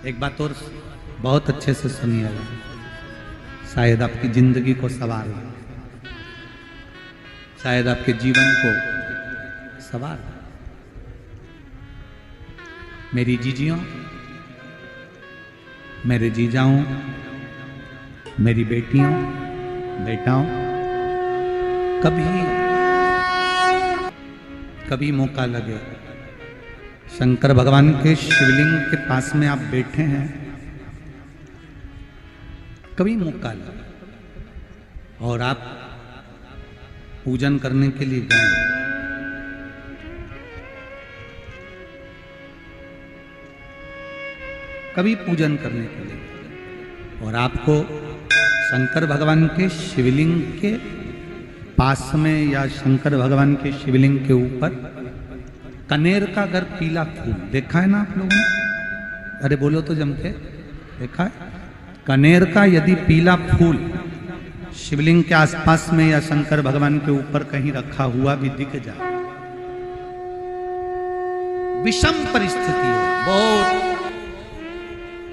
एक बात और बहुत अच्छे से सुनिएगा, शायद आपकी जिंदगी को सवार हो, शायद आपके जीवन को सवार हो। मेरी जीजियों, मेरे जीजाओं, मेरी बेटियों, बेटाओं, कभी मौका लगे, शंकर भगवान के शिवलिंग के पास में आप बैठे हैं, कभी मौका लगे और आप पूजन करने के लिए गए, कभी पूजन करने के लिए और आपको शंकर भगवान के शिवलिंग के पास में या शंकर भगवान के शिवलिंग के ऊपर कनेर का अगर पीला फूल देखा है ना आप लोगों ने, अरे बोलो तो जम के, देखा है? कनेर का यदि पीला फूल शिवलिंग के आसपास में या शंकर भगवान के ऊपर कहीं रखा हुआ भी दिख जाए, विषम परिस्थिति हो, बहुत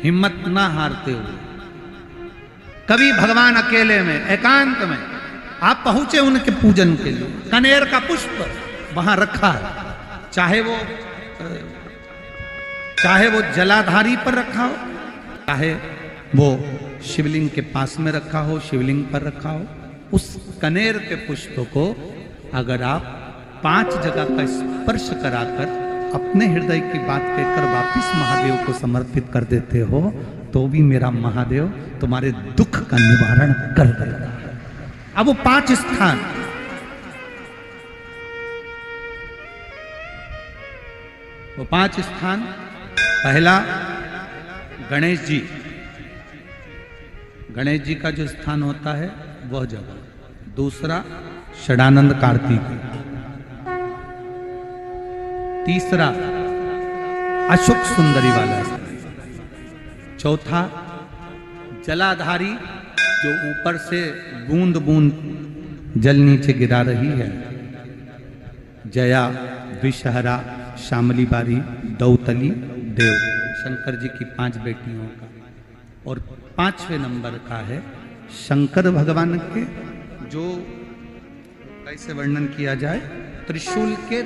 हिम्मत ना हारते हुए कभी भगवान अकेले में एकांत में आप पहुंचे उनके पूजन के लिए, कनेर का पुष्प वहां रखा है, चाहे वो जलाधारी पर रखा हो, चाहे वो शिवलिंग के पास में रखा हो, शिवलिंग पर रखा हो, उस कनेर के पुष्प को अगर आप 5 जगह का स्पर्श कराकर अपने हृदय की बात कहकर वापिस महादेव को समर्पित कर देते हो, तो भी मेरा महादेव तुम्हारे दुख का निवारण कर देगा। अब वो 5 स्थान, वो 5 स्थान, पहला गणेश जी, गणेश जी का जो स्थान होता है वह जगह, दूसरा षडानंद कार्तिक, तीसरा अशोक सुंदरी वाला स्थान, चौथा जलाधारी जो ऊपर से बूंद बूंद जल नीचे गिरा रही है, जया, विषहरा, श्यामली बारी, दौतली, देव, शंकर जी की 5 बेटियों का, और 5वें नंबर का है शंकर भगवान के, जो कैसे वर्णन किया जाए, त्रिशूल के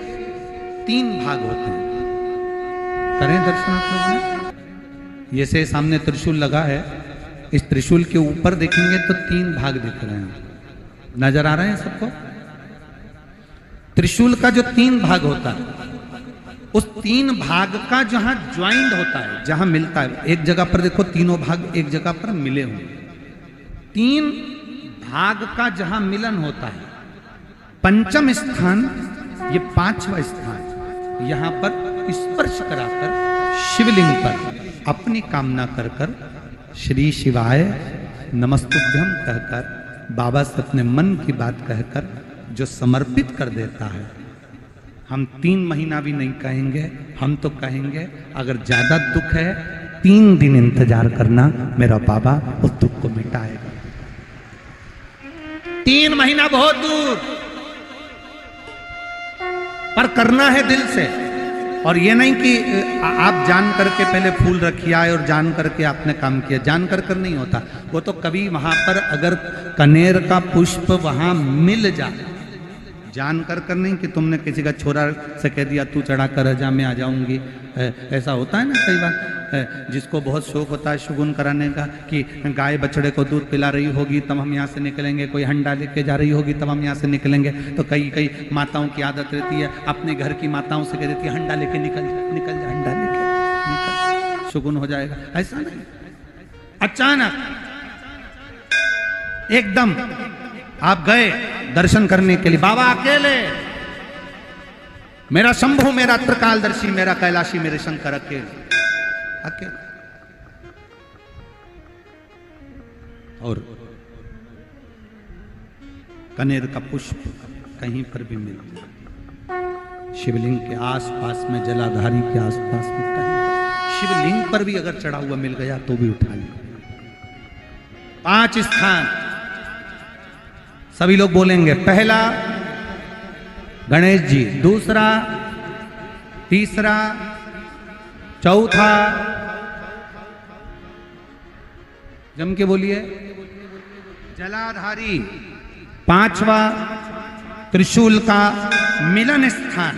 3 भाग होते हैं। करें दर्शन आप लोगों ने, जैसे सामने त्रिशूल लगा है, इस त्रिशूल के ऊपर देखेंगे तो 3 भाग दिख रहे हैं, नजर आ रहे हैं सबको? त्रिशूल का जो 3 भाग होता है, उस 3 भाग का जहां ज्वाइंट होता है, जहां मिलता है, एक जगह पर देखो तीनों भाग एक जगह पर मिले हुए, 3 भाग का जहां मिलन होता है, 5वां स्थान, ये 5वां स्थान, यहां पर स्पर्श कराकर शिवलिंग पर अपनी कामना कर कर श्री शिवाय नमस्तुभ्यम कहकर, बाबा से अपने मन की बात कहकर जो समर्पित कर देता है, हम 3 महीना भी नहीं कहेंगे, हम तो कहेंगे अगर ज्यादा दुख है 3 दिन इंतजार करना, मेरा बाबा उस दुख को मिटाएगा। 3 महीना बहुत दूर, पर करना है दिल से, और ये नहीं कि आप जान करके पहले फूल रखिए आए और जान करके आपने काम किया, जान कर नहीं होता वो तो, कभी वहां पर अगर कनेर का पुष्प वहां मिल जाए, जान कर नहीं कि तुमने किसी का छोरा से कह दिया तू चढ़ा कर जा, मैं आ जाऊंगी, ऐसा होता है ना कई बार, जिसको बहुत शौक होता है शगुन कराने का, कि गाय बछड़े को दूध पिला रही होगी तब हम यहाँ से निकलेंगे, कोई हंडा लेके जा रही होगी तब हम यहाँ से निकलेंगे, तो कई माताओं की आदत रहती है, अपने घर की माताओं से कह देती है हंडा लेके निकल जा, हंडा लेके निकल, शगुन हो जाएगा। ऐसा नहीं, अचानक एकदम आप गए दर्शन करने के लिए, बाबा अकेले, मेरा शंभु, मेरा त्रिकालदर्शी, मेरा कैलाशी, मेरे शंकर अकेले, और कनेर का पुष्प कहीं पर भी मिल जाए, शिवलिंग के आसपास में, जलाधारी के आसपास में, कहीं शिवलिंग पर भी अगर चढ़ा हुआ मिल गया तो भी उठा लिया। 5 स्थान सभी लोग बोलेंगे, पहला गणेश जी, दूसरा, तीसरा, चौथा, जम के बोलिए। जलाधारी, पांचवा त्रिशूल का मिलन स्थान।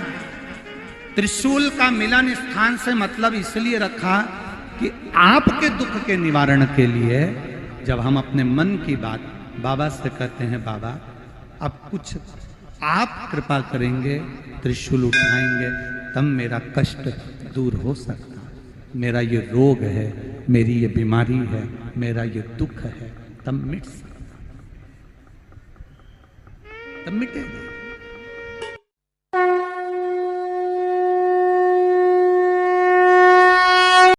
त्रिशूल का मिलन स्थान से मतलब इसलिए रखा कि आपके दुख के निवारण के लिए जब हम अपने मन की बात बाबा से कहते हैं, बाबा अब कुछ आप कृपा करेंगे, त्रिशूल उठाएंगे, तब मेरा कष्ट दूर हो सकता, मेरा ये रोग है, मेरी ये बीमारी है, मेरा ये दुख है, तब मिट सकता, तब मिटेगा।